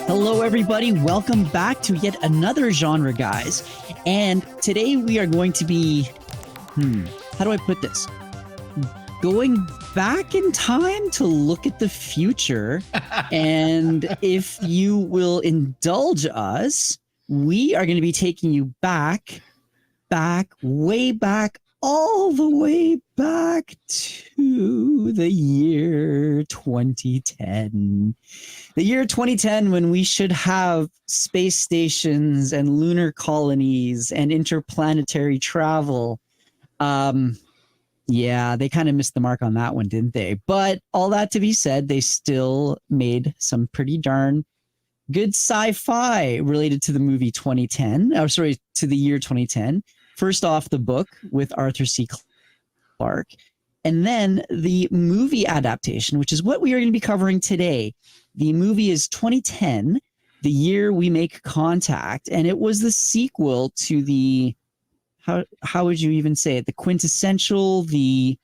Hello, everybody. Welcome back to yet another genre, guys. And today we are going to be, how do I put this? Going back in time to look at the future. And if you will indulge us, we are going to be taking you back, way back, all the way back to the year 2010. The year 2010, when we should have space stations and lunar colonies and interplanetary travel. Yeah, they kind of missed the mark on that one, didn't they? But all that to be said, they still made some pretty darn good sci-fi related to the movie 2010. Oh, sorry, to the year 2010. First off, the book with Arthur C. Clarke, and then the movie adaptation, which is what we are going to be covering today. The movie is 2010, the year we make contact, and it was the sequel to the, how would you even say it? The quintessential, the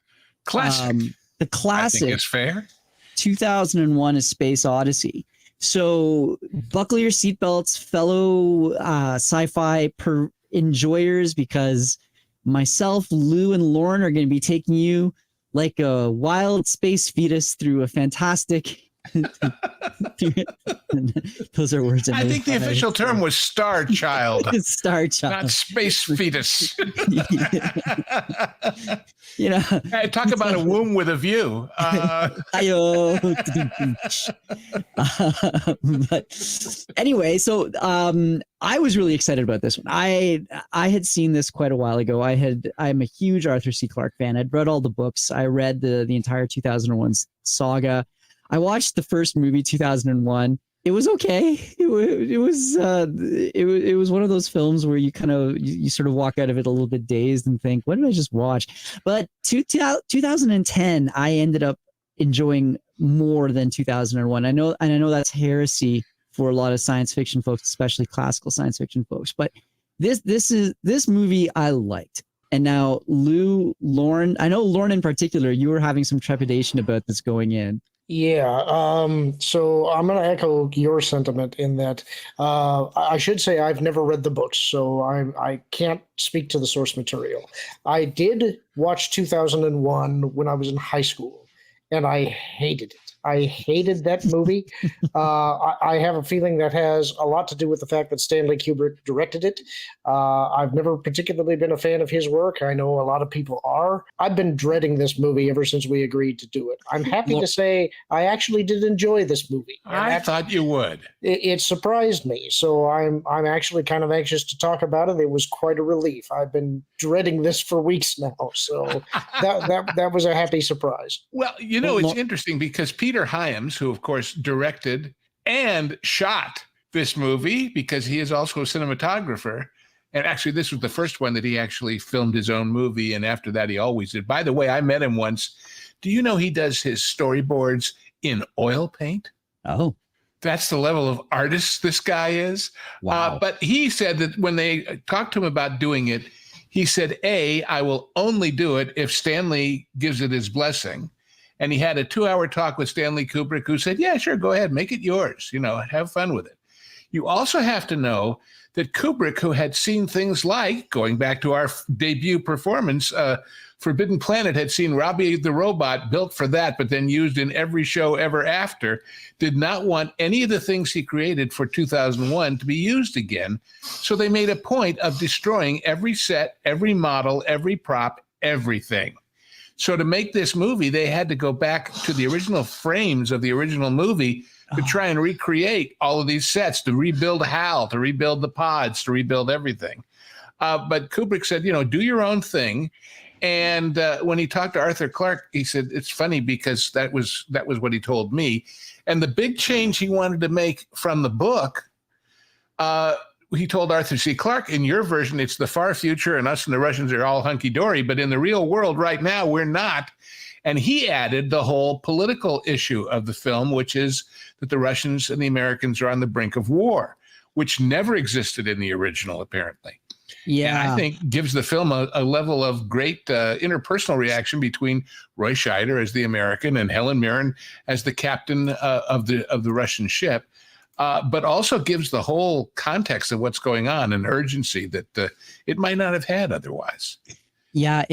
classic. The classic. I think it's fair. 2001: A Space Odyssey. So buckle your seatbelts, fellow sci-fi enjoyers, because myself, Lou, and Lorn are going to be taking you like a wild space fetus through a fantastic. Those are words. I think the official term was star child. Star child, not space fetus. You know, talk about a womb with a view. But anyway, so I was really excited about this one. I had seen this quite a while ago. I'm a huge Arthur C. Clarke fan. I'd read all the books. I read the entire 2001 saga. I watched the first movie, 2001. It was okay. It was one of those films where you kind of you sort of walk out of it a little bit dazed and think, what did I just watch? But 2010, I ended up enjoying more than 2001. I know that's heresy for a lot of science fiction folks, especially classical science fiction folks. But this movie I liked. And now, Lorn, I know Lorn in particular, you were having some trepidation about this going in. Yeah, so I'm going to echo your sentiment in that I should say I've never read the books, so I can't speak to the source material. I did watch 2001 when I was in high school, and I hated it. I hated that movie. I have a feeling that has a lot to do with the fact that Stanley Kubrick directed it. I've never particularly been a fan of his work. I know a lot of people are. I've been dreading this movie ever since we agreed to do it. I'm happy to say I actually did enjoy this movie. I thought you would. It surprised me, so I'm actually kind of anxious to talk about it. It was quite a relief. I've been dreading this for weeks now, so that was a happy surprise. Well, it's interesting because Peter Hyams, who of course directed and shot this movie because he is also a cinematographer, and actually this was the first one that he actually filmed his own movie, and after that he always did. By the way, I met him once. Do you know he does his storyboards in oil paint? Oh. That's the level of artist this guy is. Wow. But he said that when they talked to him about doing it, he said, I will only do it if Stanley gives it his blessing. And he had a 2-hour talk with Stanley Kubrick, who said, yeah, sure, go ahead, make it yours, have fun with it. You also have to know that Kubrick, who had seen things like, going back to our debut performance, Forbidden Planet, had seen Robbie the Robot built for that, but then used in every show ever after, did not want any of the things he created for 2001 to be used again. So they made a point of destroying every set, every model, every prop, everything. So to make this movie, they had to go back to the original frames of the original movie to try and recreate all of these sets, to rebuild HAL, to rebuild the pods, to rebuild everything. But Kubrick said, do your own thing. And when he talked to Arthur Clarke, he said, it's funny because that was what he told me. And the big change he wanted to make from the book, he told Arthur C. Clarke, in your version, it's the far future and us and the Russians are all hunky-dory, but in the real world right now, we're not. And he added the whole political issue of the film, which is that the Russians and the Americans are on the brink of war, which never existed in the original, apparently. And I Yeah. think gives the film a level of great interpersonal reaction between Roy Scheider as the American and Helen Mirren as the captain of the Russian ship, but also gives the whole context of what's going on and urgency that it might not have had otherwise. Yeah,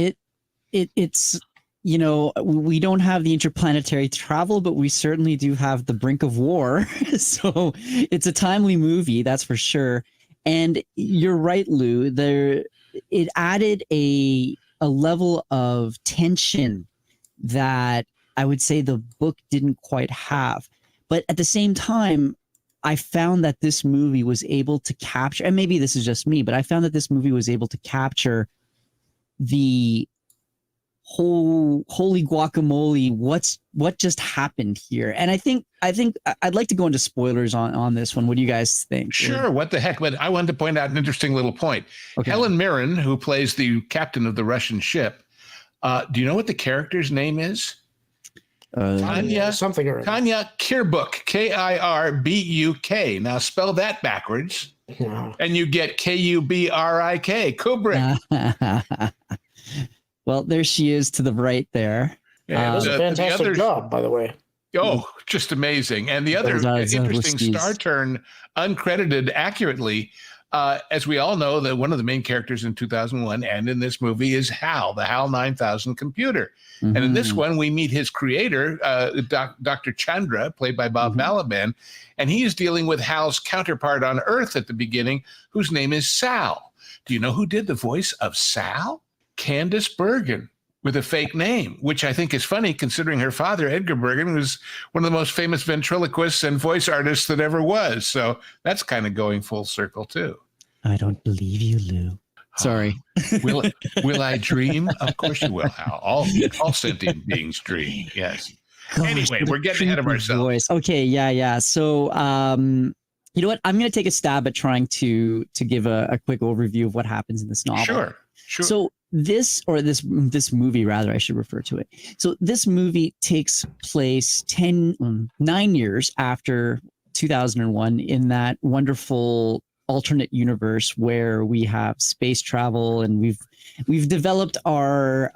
it's we don't have the interplanetary travel, but we certainly do have the brink of war. So it's a timely movie, that's for sure. And you're right, Lou. It added a level of tension that I would say the book didn't quite have. But at the same time, I found that this movie was able to capture, and maybe this is just me, but I found that this movie was able to capture the holy guacamole, what just happened here. And I think I'd like to go into spoilers on this one. What do you guys think? Sure, what the heck. But I wanted to point out an interesting little point. Okay. Helen Mirren, who plays the captain of the Russian ship, do you know what the character's name is? Tanya Kirbuk, Kirbuk. Now spell that backwards, and you get Kubrik. Kubrick. Well, there she is to the right there. Yeah, that's a fantastic job, by the way. Oh, just amazing. And the other interesting star turn, uncredited accurately, as we all know, that one of the main characters in 2001 and in this movie is Hal, the HAL 9000 computer. Mm-hmm. And in this one, we meet his creator, Dr. Chandra, played by Bob Balaban, and he is dealing with Hal's counterpart on Earth at the beginning, whose name is Sal. Do you know who did the voice of Sal? Candice Bergen, with a fake name, which I think is funny considering her father, Edgar Bergen, was one of the most famous ventriloquists and voice artists that ever was. So that's kind of going full circle too. I don't believe you, Lou. Sorry. Will I dream? Of course you will, Hal. All sentient beings dream. Yes. Gosh, anyway, we're getting ahead of ourselves. Voice. Okay. Yeah. So, you know what? I'm going to take a stab at trying to give a quick overview of what happens in this novel. Sure. So this movie, rather, I should refer to it. So this movie takes place 9 years after 2001 in that wonderful alternate universe where we have space travel and we've developed our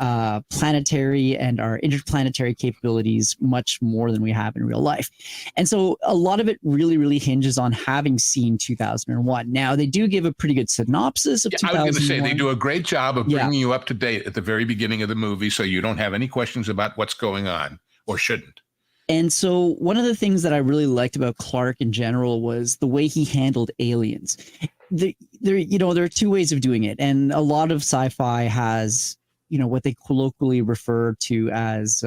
planetary and our interplanetary capabilities much more than we have in real life. And so a lot of it really, really hinges on having seen 2001. Now, they do give a pretty good synopsis of 2001. I was going to say, they do a great job of bringing you up to date at the very beginning of the movie so you don't have any questions about what's going on, or shouldn't. And so one of the things that I really liked about Clarke in general was the way he handled aliens. There are two ways of doing it. And a lot of sci-fi has, what they colloquially refer to as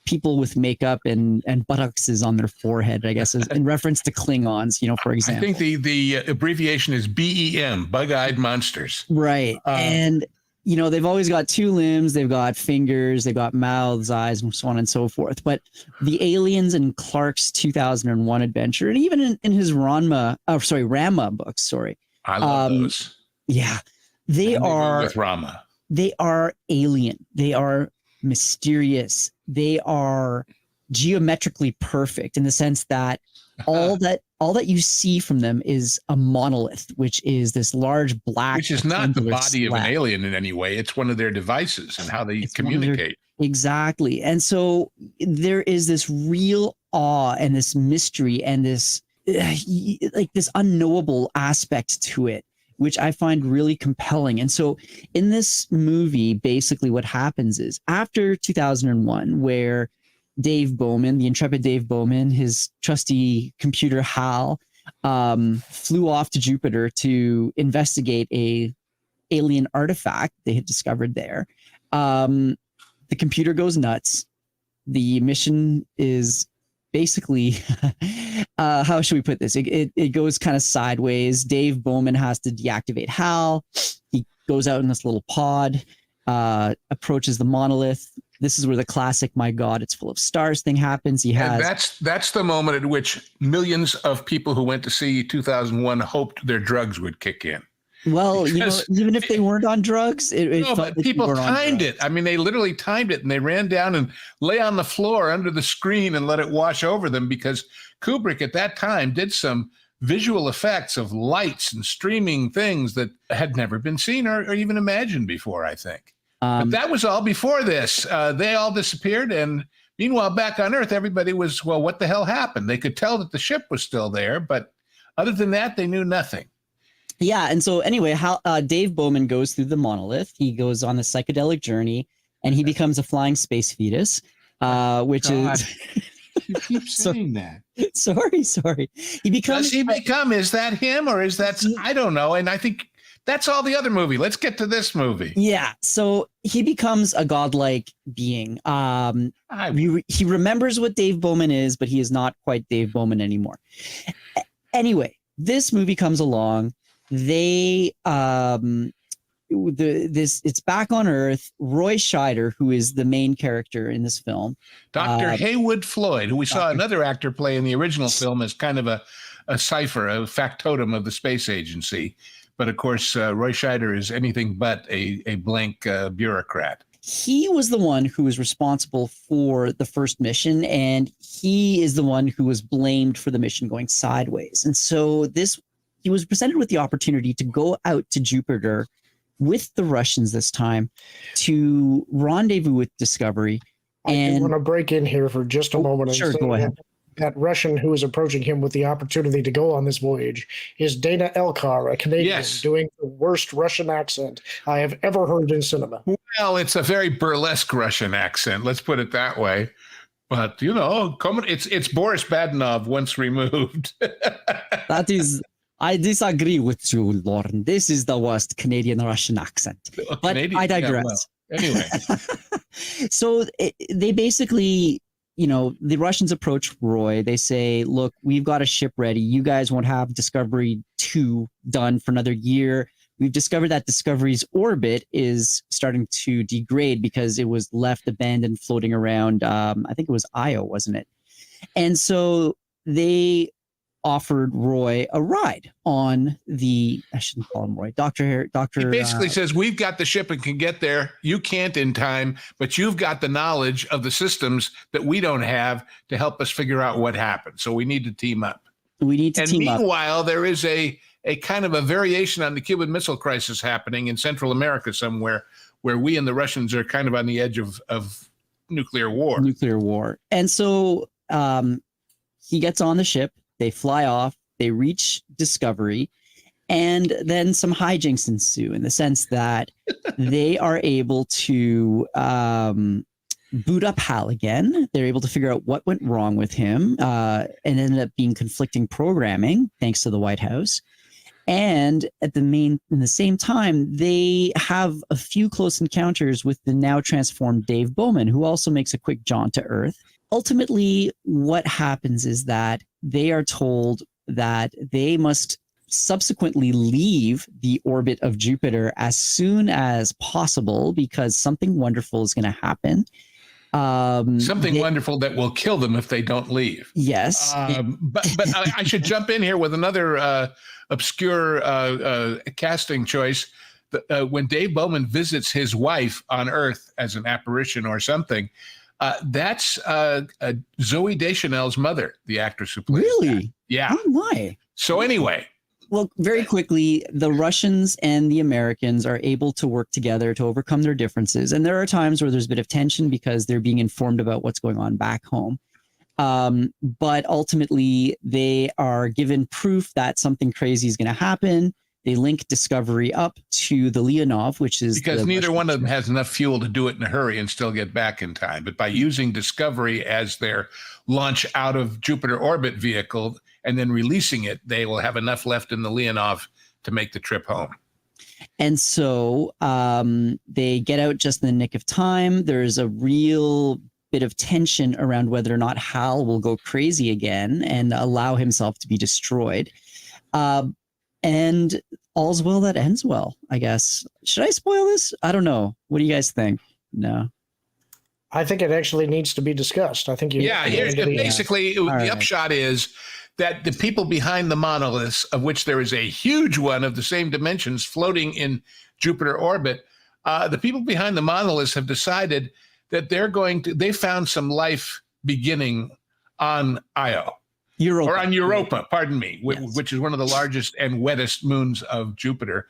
people with makeup and buttocks on their forehead, I guess, in reference to Klingons, for example. I think the abbreviation is BEM, bug-eyed monsters. Right. And they've always got two limbs, they've got fingers, they've got mouths, eyes, and so on and so forth. But the aliens in Clarke's 2001 adventure, and even in his Rama books, I love those. Yeah. They are with Rama. They are alien. They are mysterious. They are geometrically perfect in the sense that all that you see from them is a monolith, which is this large black, which is not the body of an alien in any way. It's one of their devices and how they communicate. Exactly. And so there is this real awe and this mystery and this this unknowable aspect to it, which I find really compelling. And so in this movie, basically what happens is after 2001, where Dave Bowman, the intrepid Dave Bowman, his trusty computer HAL, flew off to Jupiter to investigate a alien artifact they had discovered there. The computer goes nuts. The mission is basically, how should we put this? It goes kind of sideways. Dave Bowman has to deactivate HAL. He goes out in this little pod, approaches the monolith. This is where the classic "My God, it's full of stars" thing happens. And that's the moment at which millions of people who went to see 2001 hoped their drugs would kick in. Well, even if they weren't on drugs, but people timed it. I mean, they literally timed it, and they ran down and lay on the floor under the screen and let it wash over them because Kubrick at that time did some visual effects of lights and streaming things that had never been seen or even imagined before, I think. But that was all before this. They all disappeared. And meanwhile, back on Earth, everybody was, well, what the hell happened? They could tell that the ship was still there, but other than that, they knew nothing. Yeah. And so anyway, Dave Bowman goes through the monolith. He goes on a psychedelic journey and he becomes a flying space fetus, which is... You keep saying that. Sorry. He becomes... Does he become? Is that him or is that... I don't know. And I think that's all the other movie. Let's get to this movie. Yeah. So he becomes a godlike being. He remembers what Dave Bowman is, but he is not quite Dave Bowman anymore. Anyway, this movie comes along. They it's back on Earth. Roy Scheider, who is the main character in this film, Dr. Haywood Floyd, who we saw another actor play in the original film as kind of a cipher, a factotum of the space agency. But of course, Roy Scheider is anything but a blank bureaucrat. He was the one who was responsible for the first mission, and he is the one who was blamed for the mission going sideways. And so he was presented with the opportunity to go out to Jupiter with the Russians this time to rendezvous with Discovery. I want to break in here for just a moment. Sure, go ahead. That Russian who is approaching him with the opportunity to go on this voyage is Dana Elkar, a Canadian, doing the worst Russian accent I have ever heard in cinema. Well, it's a very burlesque Russian accent. Let's put it that way. But, it's Boris Badenov once removed. I disagree with you, Lorn. This is the worst Canadian-Russian accent. But I digress. Yeah, well, anyway. So they basically, the Russians approach Roy. They say, look, we've got a ship ready. You guys won't have Discovery 2 done for another year. We've discovered that Discovery's orbit is starting to degrade because it was left abandoned floating around, I think it was Io, wasn't it? And so they offered Roy a ride on I shouldn't call him Roy, Dr. He basically says, we've got the ship and can get there. You can't in time, but you've got the knowledge of the systems that we don't have to help us figure out what happened. So we need to team up. Meanwhile, there is a kind of a variation on the Cuban Missile Crisis happening in Central America somewhere, where we and the Russians are kind of on the edge of nuclear war. And so he gets on the ship. They fly off, they reach Discovery, and then some hijinks ensue in the sense that they are able to boot up Hal again. They're able to figure out what went wrong with him, and ended up being conflicting programming, thanks to the White House. And in the same time, they have a few close encounters with the now transformed Dave Bowman, who also makes a quick jaunt to Earth. Ultimately, what happens is that they are told that they must subsequently leave the orbit of Jupiter as soon as possible because something wonderful is going to happen. Something wonderful that will kill them if they don't leave. Yes. But I should jump in here with another obscure casting choice. When Dave Bowman visits his wife on Earth as an apparition or something, that's Zooey Deschanel's mother, the actress who plays Really? that. Yeah. Oh, my. So anyway. Well, very quickly, the Russians and the Americans are able to work together to overcome their differences. And there are times where there's a bit of tension because they're being informed about what's going on back home. But ultimately, they are given proof that something crazy is going to happen. They link Discovery up to the Leonov, which is because neither one of them has enough fuel to do it in a hurry and still get back in time. But by using Discovery as their launch out of Jupiter orbit vehicle and then releasing it, they will have enough left in the Leonov to make the trip home. And so they get out just in the nick of time. There's a real bit of tension around whether or not Hal will go crazy again and allow himself to be destroyed. And all's well that ends well, I guess. Should I spoil this? I don't know. What do you guys think? No. I think it actually needs to be discussed. I think basically the upshot is that the people behind the monoliths, of which there is a huge one of the same dimensions floating in Jupiter orbit, the people behind the monoliths have decided that they found some life beginning on Io. or on Europa, pardon me, Yes. which is one of the largest and wettest moons of Jupiter.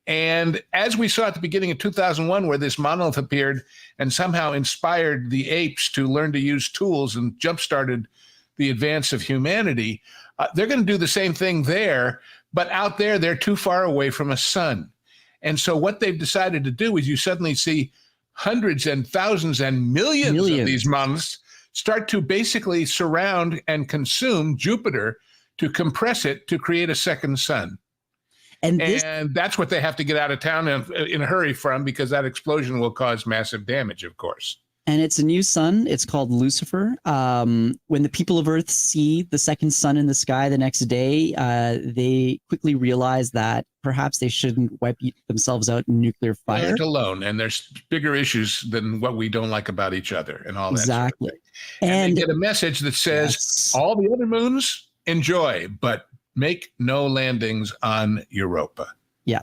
And as we saw at the beginning of 2001, where this monolith appeared and somehow inspired the apes to learn to use tools and jump-started the advance of humanity, they're going to do the same thing there, but out there, they're too far away from a sun. And so what they've decided to do is you suddenly see hundreds and thousands and millions of these monoliths start to basically surround and consume Jupiter to compress it to create a second sun. And that's what they have to get out of town in a hurry from, because that explosion will cause massive damage, of course. And it's a new sun. It's called Lucifer. When the people of Earth see the second sun in the sky the next day, they quickly realize that perhaps they shouldn't wipe themselves out in nuclear fire. They aren't alone, and there's bigger issues than what we don't like about each other and all that. Exactly. Sort of thing. And they get a message that says, all the other moons, enjoy, but make no landings on Europa. Yeah.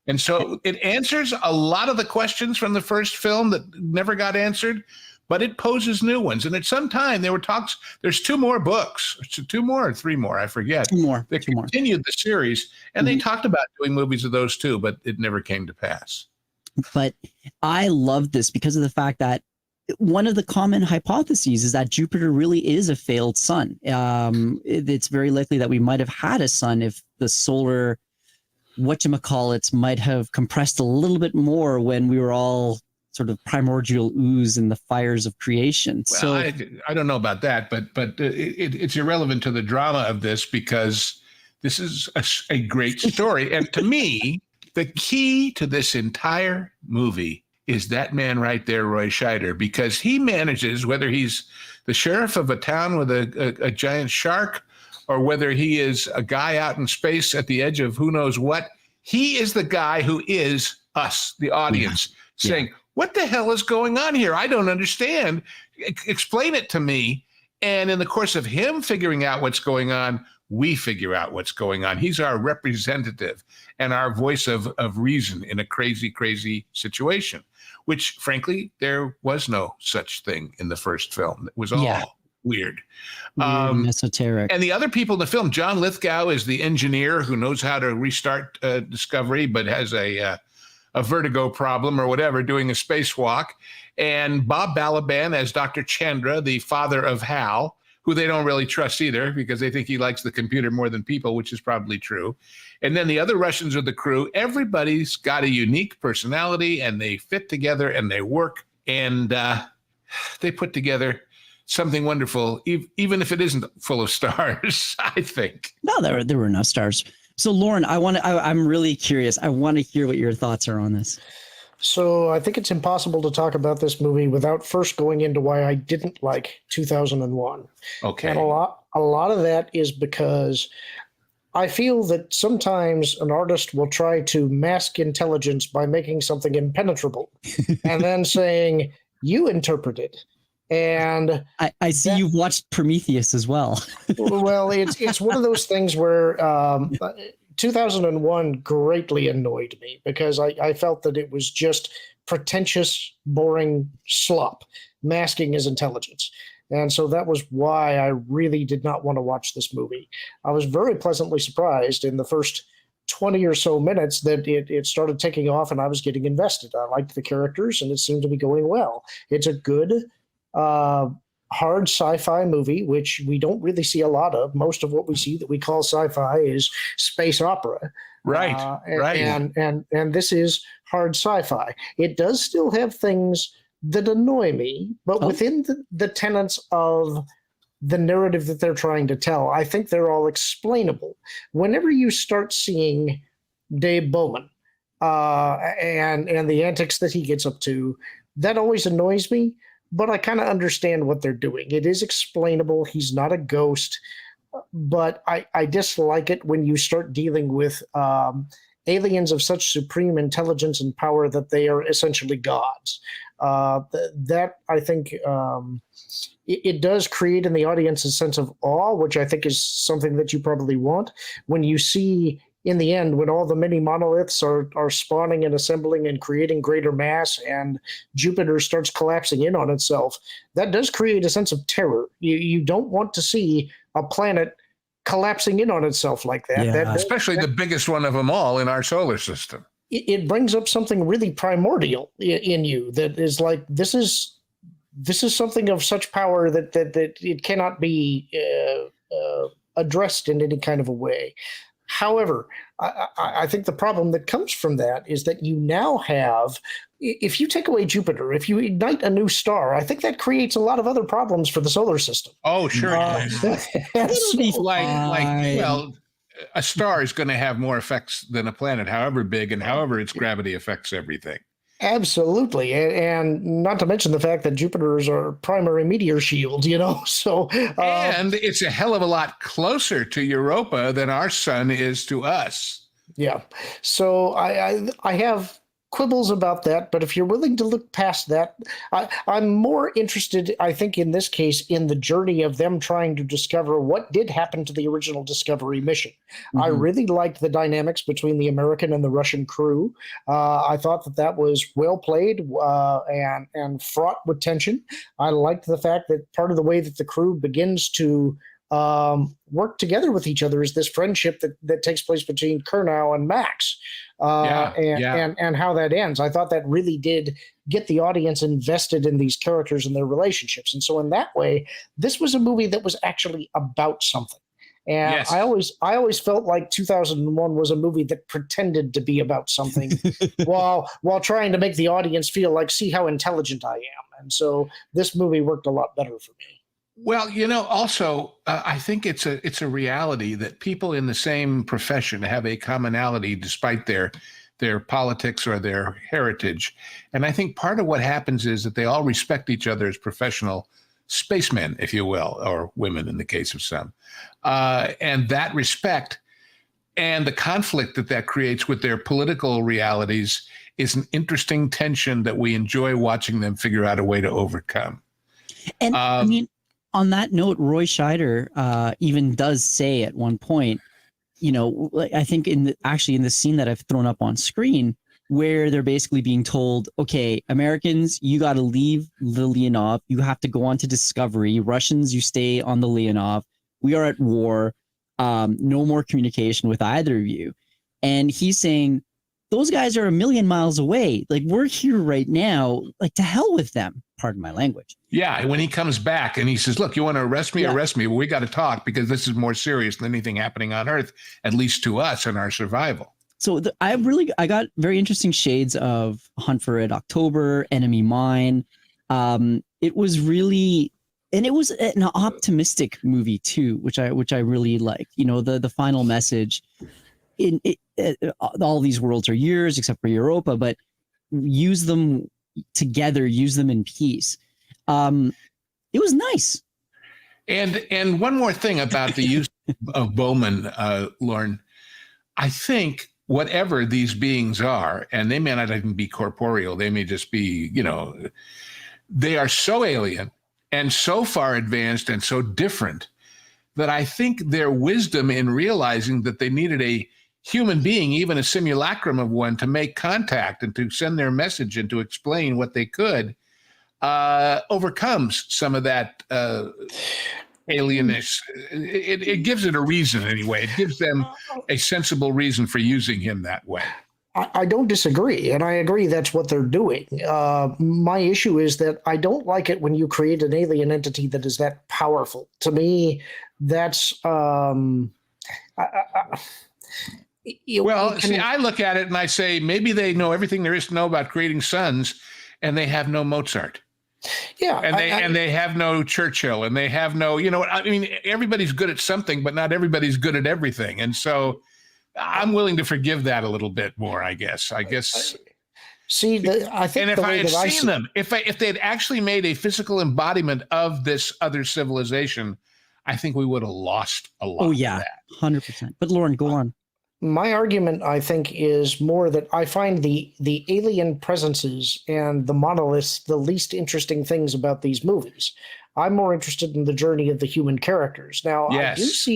And so it answers a lot of the questions from the first film that never got answered, but it poses new ones. And at some time there were talks, there's two more books, two more or three more, I forget. Two more. They continued the series, and they talked about doing movies of those too, but it never came to pass. But I love this because of the fact that one of the common hypotheses is that Jupiter really is a failed sun. It's very likely that we might have had a sun if the solar whatchamacallits might have compressed a little bit more when we were all sort of primordial ooze in the fires of creation. Well, so I don't know about that, but it's irrelevant to the drama of this, because this is a great story. And to me, the key to this entire movie is that man right there, Roy Scheider, because he manages, whether he's the sheriff of a town with a giant shark, or whether he is a guy out in space at the edge of who knows what, he is the guy who is us, the audience, saying, what the hell is going on here? I don't understand. Explain it to me. And in the course of him figuring out what's going on, we figure out what's going on. He's our representative and our voice of reason in a crazy, crazy situation, which, frankly, there was no such thing in the first film. It was all weird. Esoteric. And the other people in the film, John Lithgow is the engineer who knows how to restart Discovery, but has a vertigo problem or whatever, doing a spacewalk. And Bob Balaban as Dr. Chandra, the father of Hal, who they don't really trust either, because they think he likes the computer more than people, which is probably true. And then the other Russians of the crew, everybody's got a unique personality, and they fit together and they work, and they put together something wonderful, even if it isn't full of stars, I think. No, there were no stars. So, Lorn, I'm really curious. I want to hear what your thoughts are on this. So I think it's impossible to talk about this movie without first going into why I didn't like 2001. Okay. And a lot of that is because I feel that sometimes an artist will try to mask intelligence by making something impenetrable and then saying, you interpret it. And I see you've watched Prometheus as well. Well, it's one of those things where 2001 greatly annoyed me because I felt that it was just pretentious, boring slop masking his intelligence. And so that was why I really did not want to watch this movie. I was very pleasantly surprised in the first 20 or so minutes that it started taking off and I was getting invested. I liked the characters and it seemed to be going well. It's a good, hard sci-fi movie, which we don't really see a lot of. Most of what we see that we call sci-fi is space opera. Right. Right. And this is hard sci-fi. It does still have things that annoy me, but within the tenets of the narrative that they're trying to tell, I think they're all explainable. Whenever you start seeing Dave Bowman and the antics that he gets up to, that always annoys me, but I kind of understand what they're doing. It is explainable. He's not a ghost, but I dislike it when you start dealing with aliens of such supreme intelligence and power that they are essentially gods. That I think it does create in the audience a sense of awe, which I think is something that you probably want. When you see in the end, when all the mini monoliths are spawning and assembling and creating greater mass and Jupiter starts collapsing in on itself, that does create a sense of terror. You don't want to see a planet collapsing in on itself like that. Yeah. Especially the biggest one of them all in our solar system. It brings up something really primordial in you that is like, this is something of such power that it cannot be addressed in any kind of a way. However, I think the problem that comes from that is that you now have, if you take away Jupiter, if you ignite a new star, I think that creates a lot of other problems for the solar system. Oh, sure. Well, a star is going to have more effects than a planet, however big and however its gravity affects everything. Absolutely. And not to mention the fact that Jupiter is our primary meteor shield, So, and it's a hell of a lot closer to Europa than our sun is to us. Yeah. So I have quibbles about that, but if you're willing to look past that, I'm more interested, I think, in this case, in the journey of them trying to discover what did happen to the original Discovery mission. I really liked the dynamics between the American and the Russian crew. I thought that was well played and fraught with tension. I liked the fact that part of the way that the crew begins to work together with each other is this friendship that takes place between Kurnow and Max, and how that ends. I thought that really did get the audience invested in these characters and their relationships. And so in that way, this was a movie that was actually about something. And yes. I always felt like 2001 was a movie that pretended to be about something while trying to make the audience feel like, see how intelligent I am. And so this movie worked a lot better for me. Well, also, I think it's a reality that people in the same profession have a commonality despite their politics or their heritage. And I think part of what happens is that they all respect each other as professional spacemen, if you will, or women in the case of some. And that respect and the conflict that creates with their political realities is an interesting tension that we enjoy watching them figure out a way to overcome. And I mean, on that note, Roy Scheider even does say at one point, I think in the scene that I've thrown up on screen, where they're basically being told, okay, Americans, you got to leave the Leonov. You have to go on to Discovery. Russians, you stay on the Leonov. We are at war. No more communication with either of you. And he's saying, those guys are a million miles away. Like, we're here right now. Like, to hell with them. Pardon my language. Yeah, when he comes back and he says, look, you want to arrest me? Arrest me. But we got to talk because this is more serious than anything happening on Earth, at least to us and our survival. So I got very interesting shades of Hunt for Red October, Enemy Mine. It was really, and it was an optimistic movie too, which I really liked. The final message all these worlds are yours except for Europa, but use them together, use them in peace. It was nice. And one more thing about the use of Bowman, Lorn, I think whatever these beings are, and they may not even be corporeal, they may just be, they are so alien and so far advanced and so different that I think their wisdom in realizing that they needed a human being, even a simulacrum of one, to make contact and to send their message and to explain what they could, overcomes some of that alienness. It gives it a reason anyway. It gives them a sensible reason for using him that way. I don't disagree, and I agree that's what they're doing. My issue is that I don't like it when you create an alien entity that is that powerful. To me, that's I look at it and I say maybe they know everything there is to know about creating suns, and they have no Mozart. Yeah, and they have no Churchill, and they have no, everybody's good at something, but not everybody's good at everything, and so I'm willing to forgive that a little bit more. I guess. See, I think, and if I had seen them, if they had actually made a physical embodiment of this other civilization, I think we would have lost a lot. Oh yeah, 100%. But Lorn, go on. My argument, I think, is more that I find the alien presences and the monoliths the least interesting things about these movies. I'm more interested in the journey of the human characters. Now, yes.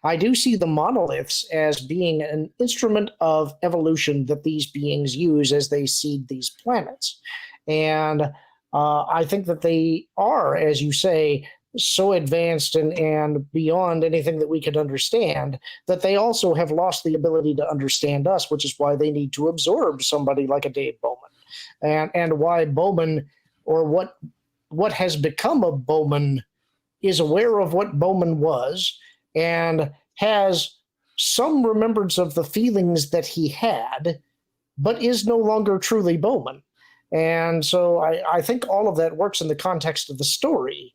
I do see the monoliths as being an instrument of evolution that these beings use as they seed these planets. And I think that they are, as you say, so advanced and beyond anything that we could understand that they also have lost the ability to understand us, which is why they need to absorb somebody like a Dave Bowman, and why Bowman, or what has become of Bowman, is aware of what Bowman was and has some remembrance of the feelings that he had, but is no longer truly Bowman. And so I think all of that works in the context of the story.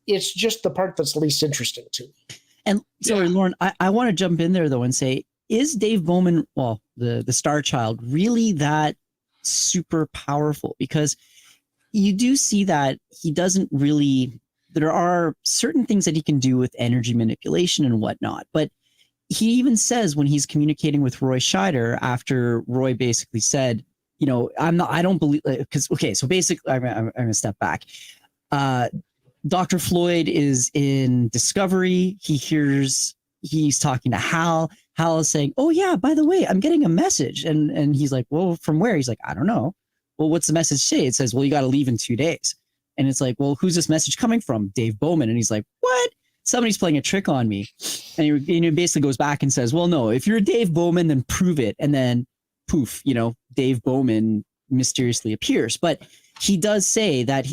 It's just the part that's least interesting to me. And sorry, Lorn, I want to jump in there though and say, is Dave Bowman, well, the Star Child, really that super powerful? Because you do see that he doesn't really, there are certain things that he can do with energy manipulation and whatnot, but he even says when he's communicating with Roy Scheider after Roy basically said, you know, I don't believe, because, okay, so basically, I'm going to step back. Dr. Floyd is in Discovery. He's talking to Hal. Hal is saying, oh yeah, by the way, I'm getting a message. And he's like, well, from where? He's like, I don't know. Well, what's the message say? It says, well, you got to leave in 2 days. And it's like, well, who's this message coming from? Dave Bowman. And he's like, what? Somebody's playing a trick on me. And he basically goes back and says, well, no, if you're Dave Bowman, then prove it. And then poof, you know, Dave Bowman mysteriously appears. But he does say that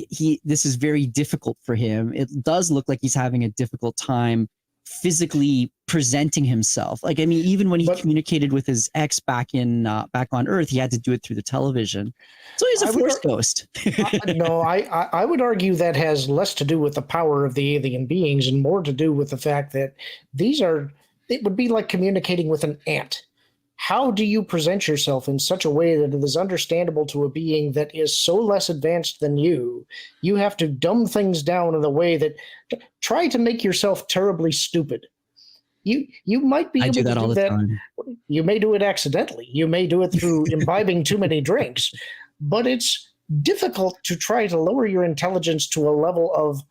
this is very difficult for him. It does look like he's having a difficult time physically presenting himself. Like, I mean, even when he communicated with his ex back on Earth, he had to do it through the television. So he's a force ghost. No, I would argue that has less to do with the power of the alien beings and more to do with the fact that it would be like communicating with an ant. How do you present yourself in such a way that it is understandable to a being that is so less advanced than you? You have to dumb things down in a way that try to make yourself terribly stupid. You might be able to do that. Time. You may do it accidentally. You may do it through imbibing too many drinks, but it's difficult to try to lower your intelligence to a level of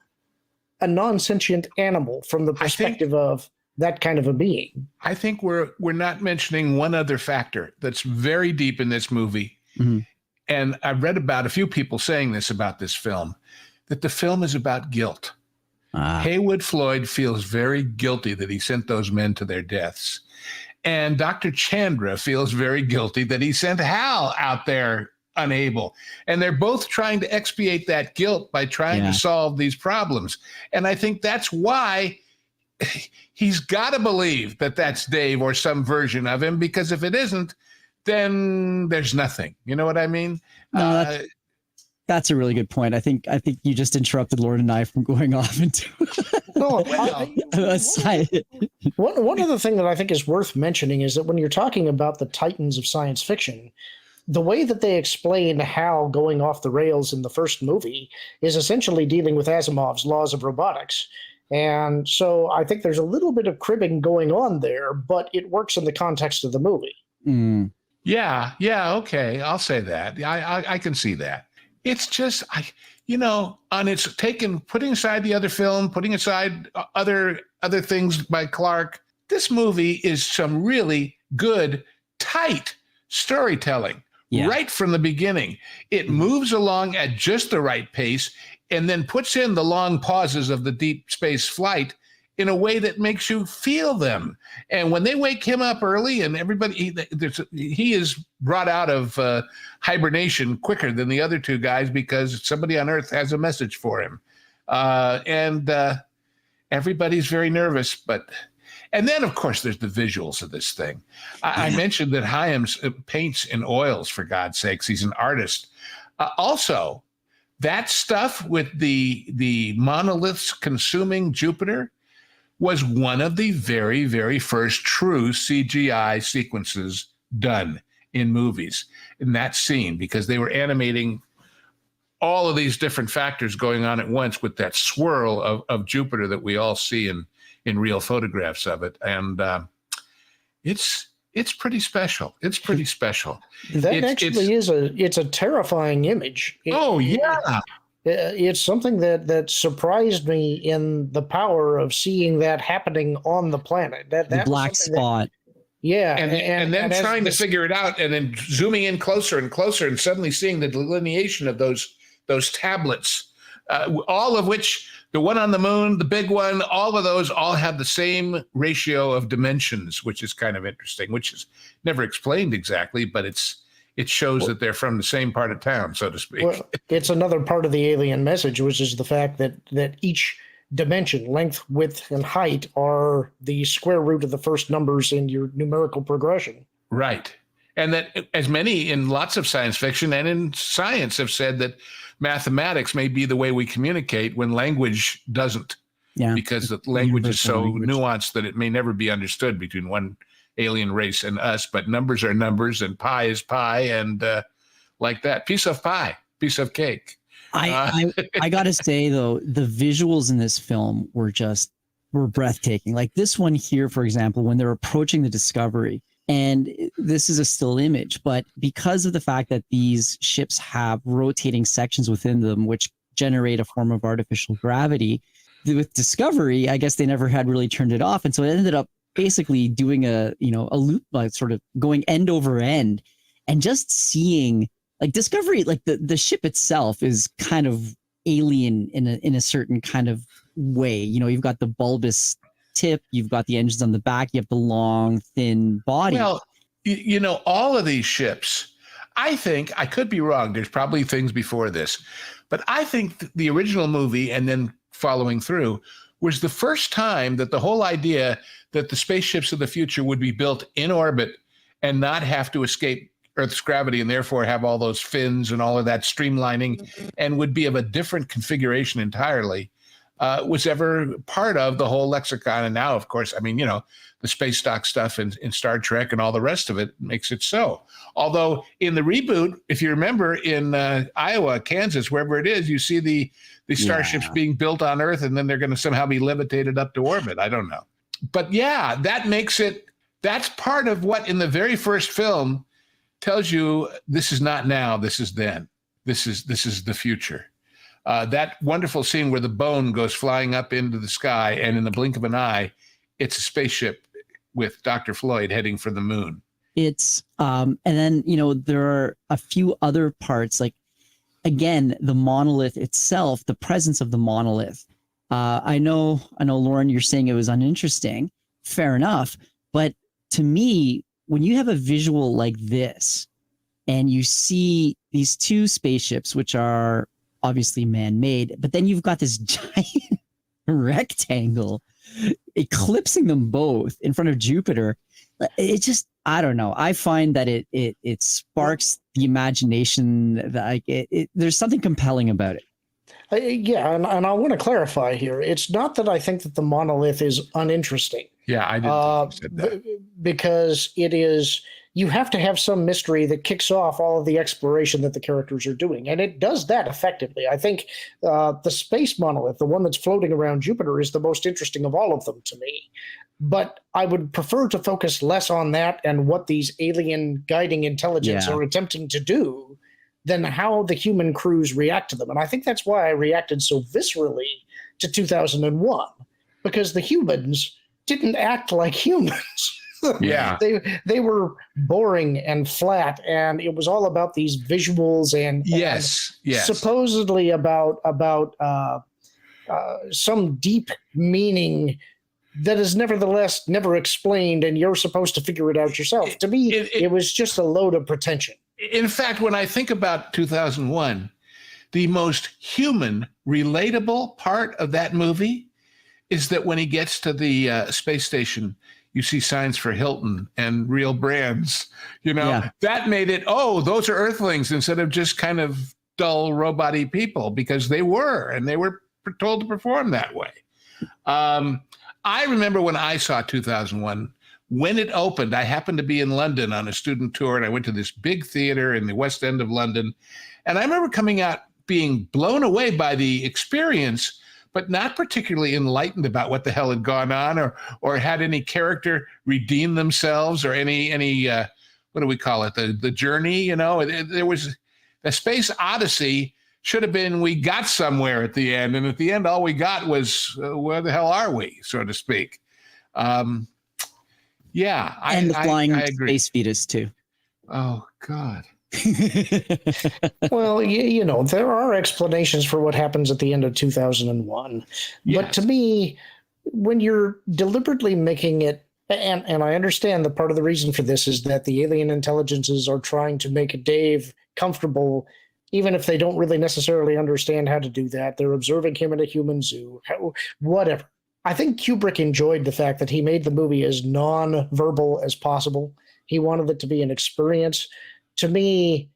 a non-sentient animal from the perspective of that kind of a being. I think we're not mentioning one other factor that's very deep in this movie. Mm-hmm. And I've read about a few people saying this about this film, that the film is about guilt. Haywood Floyd feels very guilty that he sent those men to their deaths. And Dr. Chandra feels very guilty that he sent Hal out there unable. And they're both trying to expiate that guilt by trying to solve these problems. And I think that's why he's got to believe that that's Dave or some version of him, because if it isn't, then there's nothing. You know what I mean? No, that's a really good point. I think you just interrupted Lorn and I from going off into a side. One other thing that I think is worth mentioning is that when you're talking about the titans of science fiction, the way that they explain Hal going off the rails in the first movie is essentially dealing with Asimov's laws of robotics. And so I think there's a little bit of cribbing going on there, but it works in the context of the movie. Mm. Yeah, okay, I'll say that. I can see that. It's just, putting aside the other film, putting aside other things by Clarke, this movie is some really good, tight storytelling right from the beginning. It moves along at just the right pace and then puts in the long pauses of the deep space flight in a way that makes you feel them. And when they wake him up early and everybody, he is brought out of hibernation quicker than the other two guys because somebody on Earth has a message for him. And everybody's very nervous, and then of course there's the visuals of this thing. I mentioned that Hyams paints in oils, for God's sakes. He's an artist. Also, that stuff with the monoliths consuming Jupiter was one of the very, very first true CGI sequences done in movies in that scene, because they were animating all of these different factors going on at once with that swirl of Jupiter that we all see in real photographs of it. And it's pretty special. It's pretty special. It's a terrifying image. It's something that surprised me in the power of seeing that happening on the planet. The black spot. And then trying to figure it out, and then zooming in closer and closer, and suddenly seeing the delineation of those tablets all of which, the one on the moon, the big one, all of those all have the same ratio of dimensions, which is kind of interesting, which is never explained exactly, but it shows that they're from the same part of town, so to speak. Well, it's another part of the alien message, which is the fact that each dimension, length, width, and height, are the square root of the first numbers in your numerical progression. Right. And that, as many in lots of science fiction and in science have said, that mathematics may be the way we communicate when language doesn't. Yeah. Because the language is so nuanced that it may never be understood between one alien race and us, but numbers are numbers and pi is pi, and like that. Piece of pie, piece of cake. I gotta say though, the visuals in this film were breathtaking. Like this one here, for example, when they're approaching the Discovery, and this is a still image, but because of the fact that these ships have rotating sections within them, which generate a form of artificial gravity, with Discovery, I guess they never had really turned it off, and so it ended up basically doing a loop, like sort of going end over end, and just seeing like Discovery, like the ship itself is kind of alien in a certain kind of way. You've got the bulbous tip, you've got the engines on the back, you have the long, thin body. Well, all of these ships, I think, I could be wrong, there's probably things before this, but I think the original movie and then following through was the first time that the whole idea that the spaceships of the future would be built in orbit and not have to escape Earth's gravity and therefore have all those fins and all of that streamlining and would be of a different configuration entirely, was ever part of the whole lexicon. And now, of course, I mean, the space dock stuff in Star Trek and all the rest of it makes it so. Although in the reboot, if you remember, in Iowa, Kansas, wherever it is, you see the starships being built on Earth, and then they're going to somehow be levitated up to orbit. I don't know. But yeah, that's part of what in the very first film tells you this is not now, this is then. This is the future. That wonderful scene where the bone goes flying up into the sky, and in the blink of an eye, it's a spaceship with Dr. Floyd heading for the moon. It's and then there are a few other parts, like again, the monolith itself, the presence of the monolith. I know, Lorn, you're saying it was uninteresting. Fair enough, but to me, when you have a visual like this, and you see these two spaceships, which are obviously man-made, but then you've got this giant rectangle eclipsing them both in front of Jupiter. It just, I don't know. I find that it sparks the imagination. Like there's something compelling about it. Yeah, and I want to clarify here. It's not that I think that the monolith is uninteresting. Yeah, I didn't think you said that. Because it is, you have to have some mystery that kicks off all of the exploration that the characters are doing. And it does that effectively. I think the space monolith, the one that's floating around Jupiter, is the most interesting of all of them to me. But I would prefer to focus less on that and what these alien guiding intelligence are attempting to do than how the human crews react to them. And I think that's why I reacted so viscerally to 2001, because the humans didn't act like humans. Yeah. They were boring and flat, and it was all about these visuals and supposedly about some deep meaning that is nevertheless never explained, and you're supposed to figure it out yourself. To me, it was just a load of pretension. In fact, when I think about 2001, the most human, relatable part of that movie is that when he gets to the space station, you see signs for Hilton and real brands. That made it, those are Earthlings instead of just kind of dull, robot-y people, because they were told to perform that way. I remember when I saw 2001, when it opened, I happened to be in London on a student tour, and I went to this big theater in the West End of London. And I remember coming out being blown away by the experience, but not particularly enlightened about what the hell had gone on, or had any character redeem themselves, or any what do we call it? The journey, there was a space Odyssey. Should have been, we got somewhere at the end. And at the end, all we got was, where the hell are we, so to speak? And the flying space fetus too. Oh, God. Well, you know, there are explanations for what happens at the end of 2001. Yes. But to me, when you're deliberately making it, and I understand that part of the reason for this is that the alien intelligences are trying to make Dave comfortable, even if they don't really necessarily understand how to do that. They're observing him in a human zoo, whatever. I think Kubrick enjoyed the fact that he made the movie as non-verbal as possible. He wanted it to be an experience. To me,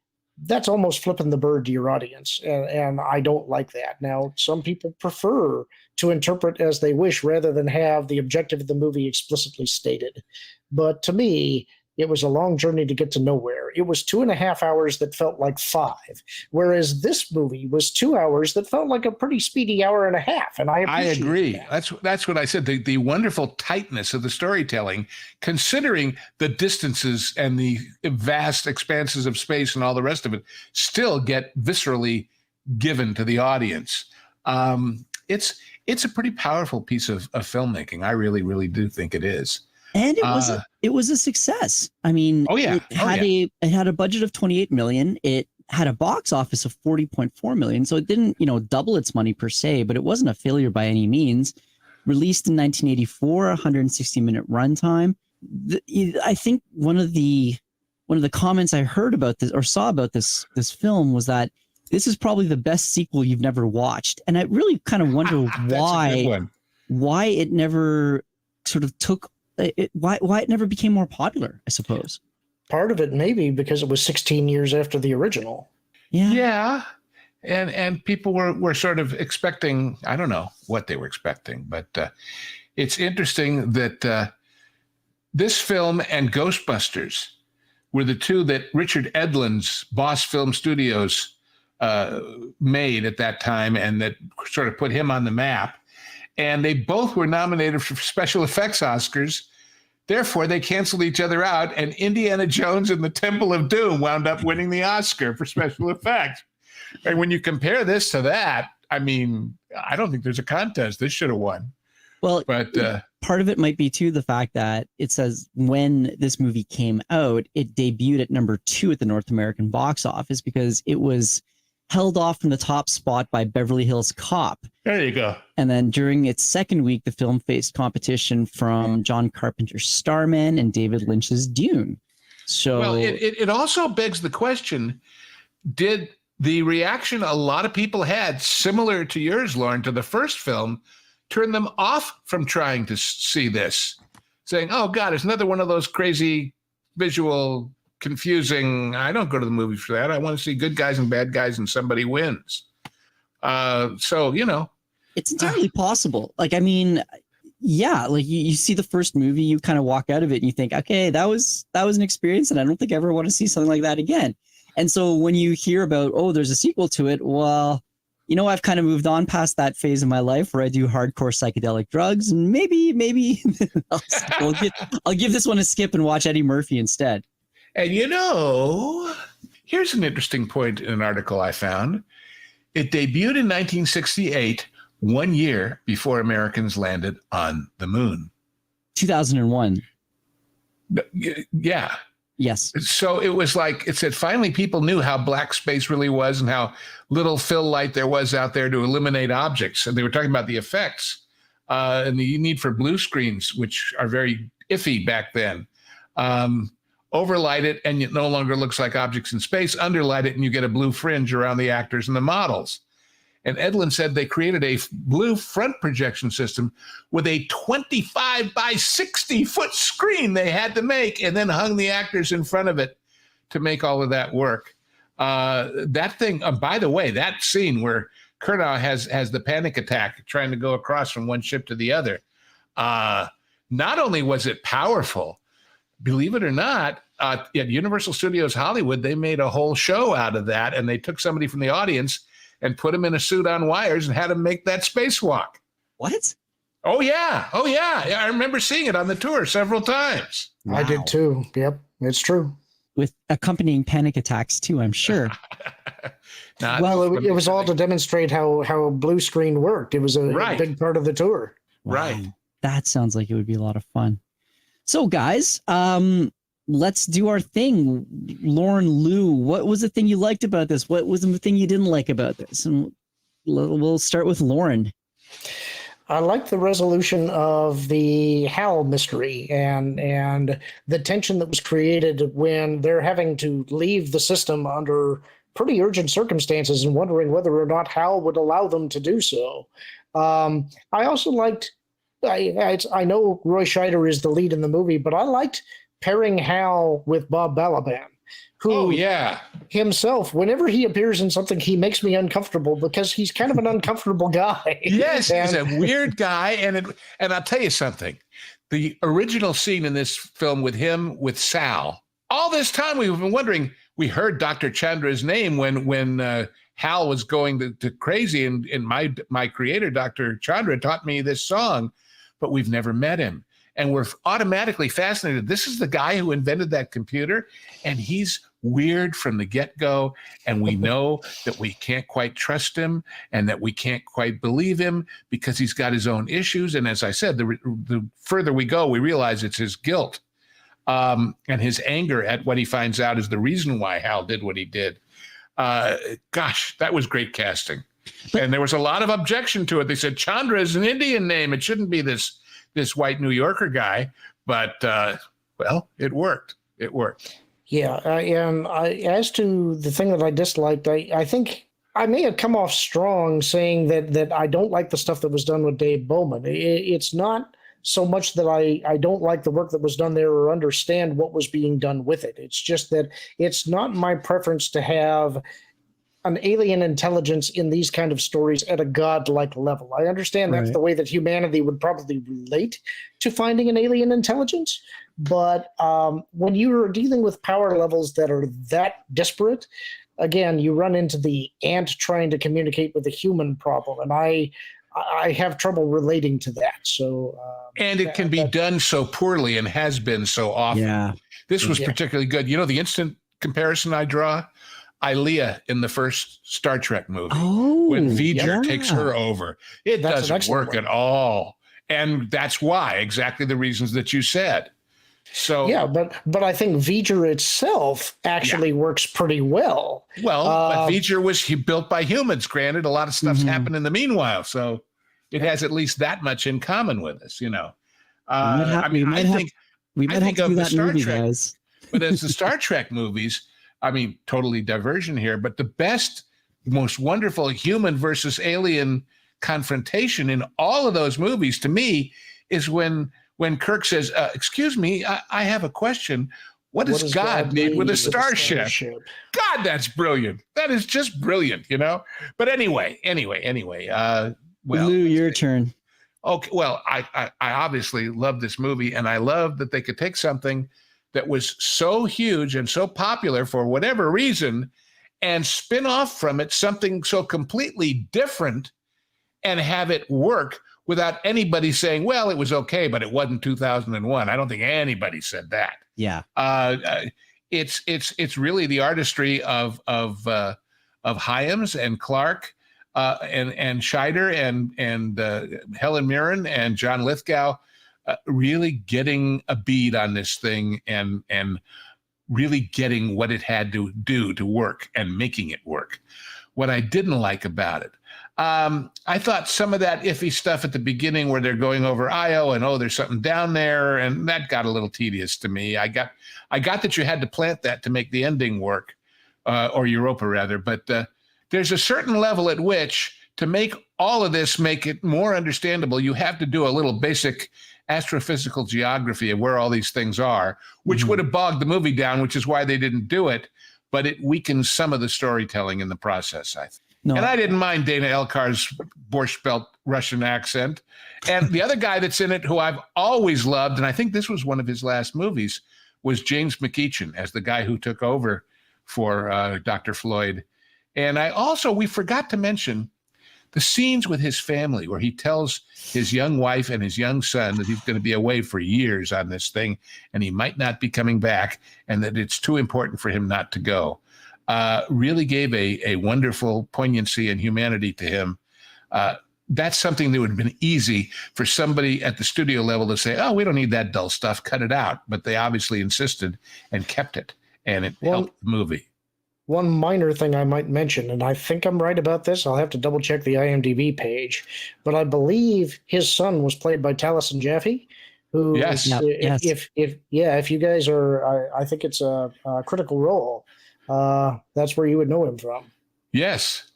that's almost flipping the bird to your audience, and I don't like that. Now, some people prefer to interpret as they wish rather than have the objective of the movie explicitly stated. But to me, it was a long journey to get to nowhere. It was 2.5 hours that felt like 5, whereas this movie was 2 hours that felt like a pretty speedy hour and a half. And I agree. That. That's what I said. The wonderful tightness of the storytelling, considering the distances and the vast expanses of space and all the rest of it, still get viscerally given to the audience. It's a pretty powerful piece of filmmaking. I really, really do think it is. And it was a success. I mean, it had a budget of 28 million. It had a box office of 40.4 million. So it didn't, double its money per se, but it wasn't a failure by any means. Released in 1984, 160-minute runtime. I think one of the comments I heard about this or saw about this film was that this is probably the best sequel you've never watched. And I really kind of wonder why it never sort of took. Why it never became more popular, I suppose. Part of it maybe because it was 16 years after the original. Yeah. And people were sort of expecting, I don't know what they were expecting, but it's interesting that this film and Ghostbusters were the two that Richard Edlund's Boss Film Studios made at that time, and that sort of put him on the map. And they both were nominated for special effects Oscars. Therefore, they canceled each other out, and Indiana Jones and the Temple of Doom wound up winning the Oscar for special effects. And when you compare this to that, I mean, I don't think there's a contest. This should have won. Well, but part of it might be, too, the fact that it says when this movie came out, it debuted at number 2 at the North American box office because it was held off from the top spot by Beverly Hills Cop. There you go. And then during its second week, the film faced competition from John Carpenter's Starman and David Lynch's Dune. So, well, it also begs the question, did the reaction a lot of people had, similar to yours, Lorn, to the first film, turn them off from trying to see this? Saying, oh, God, it's another one of those crazy visual confusing, I don't go to the movies for that. I want to see good guys and bad guys and somebody wins. So, it's entirely possible. Like, I mean, yeah, like you see the first movie, you kind of walk out of it and you think, okay, that was an experience and I don't think I ever want to see something like that again. And so when you hear about, oh, there's a sequel to it, well, I've kind of moved on past that phase of my life where I do hardcore psychedelic drugs, and maybe I'll give this one a skip and watch Eddie Murphy instead. And here's an interesting point in an article I found. It debuted in 1968, 1 year before Americans landed on the moon. 2001. Yeah. Yes. So it was like, it said, finally people knew how black space really was and how little fill light there was out there to illuminate objects. And they were talking about the effects and the need for blue screens, which are very iffy back then. Overlight it and it no longer looks like objects in space. Underlight it and you get a blue fringe around the actors and the models. And Edlund said they created a blue front projection system with a 25 by 60 foot screen they had to make, and then hung the actors in front of it to make all of that work. That thing, by the way, that scene where Kurnow has the panic attack trying to go across from one ship to the other. Not only was it powerful, believe it or not, at Universal Studios Hollywood, they made a whole show out of that, and they took somebody from the audience and put him in a suit on wires and had him make that spacewalk. What? Oh, yeah. I remember seeing it on the tour several times. Wow. I did too. Yep, it's true. With accompanying panic attacks too, I'm sure. Well, it was all to demonstrate how blue screen worked. It was a big part of the tour. Right. That sounds like it would be a lot of fun. So guys, let's do our thing. Lorn, Lou, what was the thing you liked about this? What was the thing you didn't like about this? And we'll start with Lauren. I like the resolution of the Hal mystery and the tension that was created when they're having to leave the system under pretty urgent circumstances and wondering whether or not Hal would allow them to do so. I also liked, I know Roy Scheider is the lead in the movie, but I liked pairing Hal with Bob Balaban, who himself, whenever he appears in something, he makes me uncomfortable because he's kind of an uncomfortable guy. Yes, he's a weird guy. And I'll tell you something. The original scene in this film with him, with Sal, all this time we've been wondering, we heard Dr. Chandra's name when Hal was going to crazy, and my creator, Dr. Chandra, taught me this song, but we've never met him. And we're automatically fascinated. This is the guy who invented that computer, and he's weird from the get-go, and we know that we can't quite trust him and that we can't quite believe him because he's got his own issues. And as I said, the further we go, we realize it's his guilt and his anger at what he finds out is the reason why Hal did what he did. Gosh, that was great casting. And there was a lot of objection to it. They said, Chandra is an Indian name. It shouldn't be this white New Yorker guy. But, well, it worked. It worked. Yeah. As to the thing that I disliked, I think I may have come off strong saying that I don't like the stuff that was done with Dave Bowman. It's not so much that I don't like the work that was done there or understand what was being done with it. It's just that it's not my preference to have an alien intelligence in these kind of stories at a godlike level. I understand that's the way that humanity would probably relate to finding an alien intelligence. But when you're dealing with power levels that are that disparate, again, you run into the ant trying to communicate with a human problem. And I have trouble relating to that. So, and it can be done so poorly and has been so often. Yeah. This was particularly good. You know, the instant comparison I draw, Ilea in the first Star Trek movie, when V'ger takes her over. It doesn't work at all. And that's why, exactly the reasons that you said. So yeah, but I think V'ger itself actually works pretty well. Well, but V'ger was built by humans. Granted, a lot of stuff's happened in the meanwhile, so it has at least that much in common with us, you know. We might have to do that movie, guys. But as the Star Trek movies, I mean, totally diversion here, but the best, most wonderful human versus alien confrontation in all of those movies, to me, is when Kirk says, excuse me, I have a question. What does God need with a starship? God, that's brilliant. That is just brilliant, you know? But anyway. Well, Lou, your turn. Okay, well, I obviously love this movie, and I love that they could take something that was so huge and so popular for whatever reason and spin off from it something so completely different and have it work without anybody saying, well, it was okay, but it wasn't 2001. I don't think anybody said that. Yeah. It's really the artistry of Hyams and Clarke and Scheider and Helen Mirren and John Lithgow really getting a bead on this thing and really getting what it had to do to work and making it work. What I didn't like about it, I thought some of that iffy stuff at the beginning where they're going over Io and, there's something down there, and that got a little tedious to me. I got that you had to plant that to make the ending work, or Europa rather, but there's a certain level at which to make all of this make it more understandable, you have to do a little basic astrophysical geography of where all these things are, which would have bogged the movie down, which is why they didn't do it, but it weakens some of the storytelling in the process, I think. No. And I didn't mind Dana Elkar's Borscht Belt Russian accent. And the other guy that's in it who I've always loved, and I think this was one of his last movies, was James McEachin as the guy who took over for Dr. Floyd. And we forgot to mention the scenes with his family where he tells his young wife and his young son that he's going to be away for years on this thing and he might not be coming back and that it's too important for him not to go. Really gave a wonderful poignancy and humanity to him. that's something that would have been easy for somebody at the studio level to say, oh, we don't need that dull stuff, cut it out. But they obviously insisted and kept it, and it helped the movie. One minor thing I might mention, and I think I'm right about this, I'll have to double check the IMDb page, but I believe his son was played by Taliesin Jaffe, who, yes. if you guys are, I think it's a Critical Role. That's where you would know him from. Yes.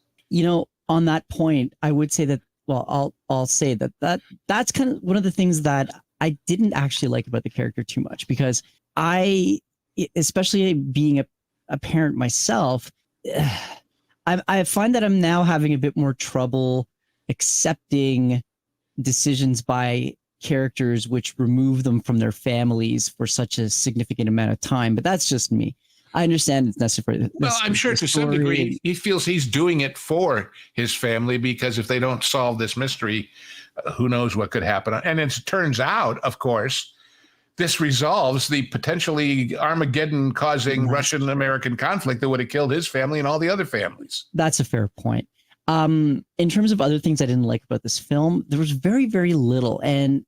On that point, I would say that, well, I'll say that's kind of one of the things that I didn't actually like about the character too much, because I, especially being a parent myself, I find that I'm now having a bit more trouble accepting decisions by characters which remove them from their families for such a significant amount of time. But that's just me. I understand it's necessary. Well, I'm sure to some degree he feels he's doing it for his family, because if they don't solve this mystery, who knows what could happen. And it turns out, of course, this resolves the potentially Armageddon-causing Russian-American conflict that would have killed his family and all the other families. That's a fair point. In terms of other things I didn't like about this film, there was very, very little. And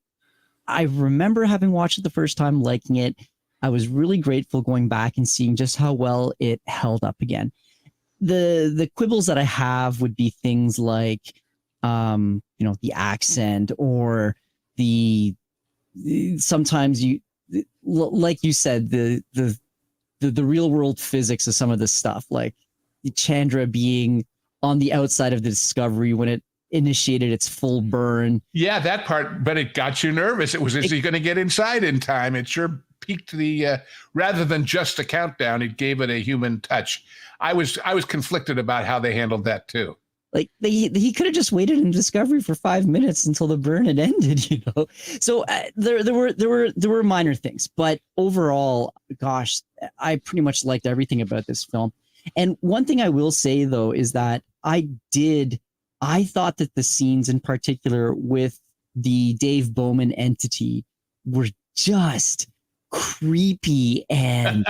I remember having watched it the first time, liking it. I was really grateful going back and seeing just how well it held up again. The quibbles that I have would be things like, the accent, or sometimes like you said, the real world physics of some of this stuff, like Chandra being on the outside of the Discovery when it initiated its full burn. Yeah, that part, but it got you nervous. Is he going to get inside in time? It sure piqued rather than just a countdown, it gave it a human touch. I was conflicted about how they handled that too. Like he could have just waited in Discovery for 5 minutes until the burn had ended, So there were minor things, but overall, gosh, I pretty much liked everything about this film. And one thing I will say though is that I thought that the scenes in particular with the Dave Bowman entity were just creepy and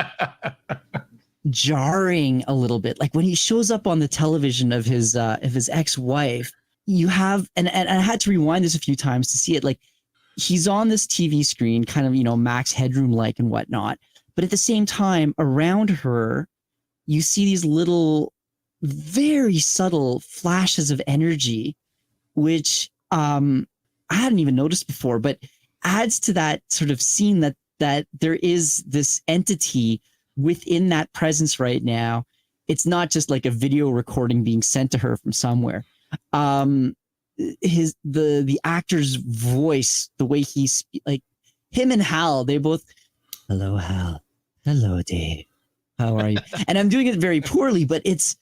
jarring a little bit. Like when he shows up on the television of his ex-wife, you have, and I had to rewind this a few times to see it. Like he's on this TV screen, kind of, Max Headroom like and whatnot. But at the same time, around her, you see these little, very subtle flashes of energy, which I hadn't even noticed before, but adds to that sort of scene that there is this entity within that presence right now. It's not just like a video recording being sent to her from somewhere. The actor's voice, the way he's like him and Hal, they both, hello Hal, hello Dave, how are you? And I'm doing it very poorly, but it's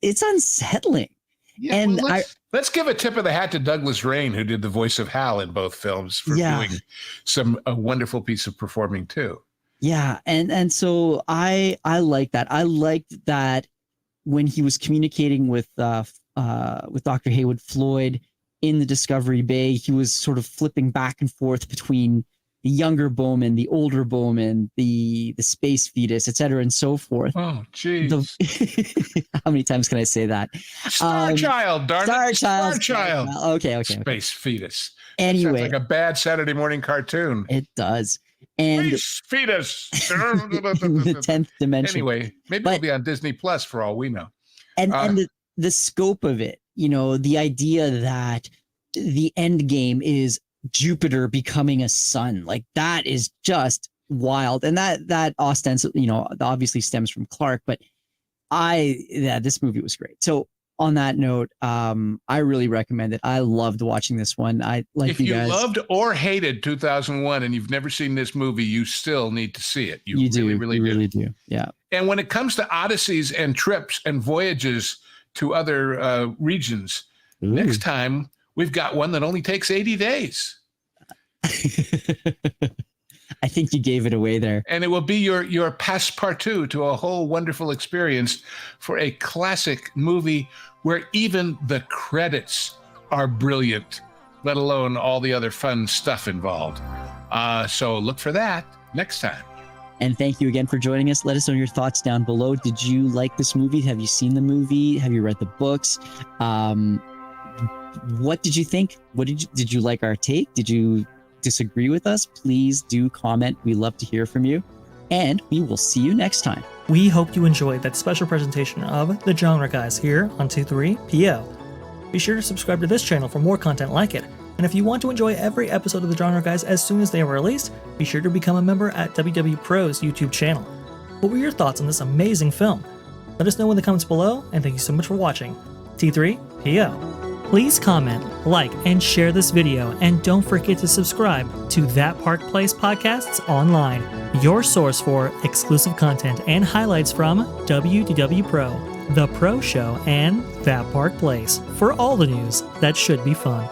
unsettling. Yeah, and well, let's give a tip of the hat to Douglas Rain, who did the voice of Hal in both films, for doing a wonderful piece of performing too. Yeah, and so I like that. I liked that when he was communicating with Dr. Haywood Floyd in the Discovery Bay, he was sort of flipping back and forth between the younger Bowman, the older Bowman, the space fetus, et cetera, and so forth. Oh, geez. How many times can I say that? Star Child, darn it. Star Child. Okay. Space fetus. Anyway. Sounds like a bad Saturday morning cartoon. It does. And Space fetus. The 10th dimension. Anyway, maybe it'll be on Disney Plus for all we know. And the scope of it, the idea that the end game is Jupiter becoming a sun, like that is just wild. And that ostensibly, obviously stems from Clarke, but this movie was great. So on that note, I really recommend it. I loved watching this one. If you loved or hated 2001 and you've never seen this movie, you still need to see it. You really do. Yeah. And when it comes to odysseys and trips and voyages to other regions, next time we've got one that only takes 80 days. I think you gave it away there. And it will be your passepartout to a whole wonderful experience for a classic movie where even the credits are brilliant, let alone all the other fun stuff involved. So look for that next time. And thank you again for joining us. Let us know your thoughts down below. Did you like this movie? Have you seen the movie? Have you read the books? What did you think? Did you like our take? Did you disagree with us? Please do comment. We love to hear from you. And we will see you next time. We hope you enjoyed that special presentation of The Genre Guys here on 23PO. Be sure to subscribe to this channel for more content like it. And if you want to enjoy every episode of The Genre Guys as soon as they are released, be sure to become a member at WW Pro's YouTube channel. What were your thoughts on this amazing film? Let us know in the comments below, and thank you so much for watching. T3PO. Please comment, like, and share this video, and don't forget to subscribe to That Park Place Podcasts Online, your source for exclusive content and highlights from WDW Pro, The Pro Show, and That Park Place for all the news that should be fun.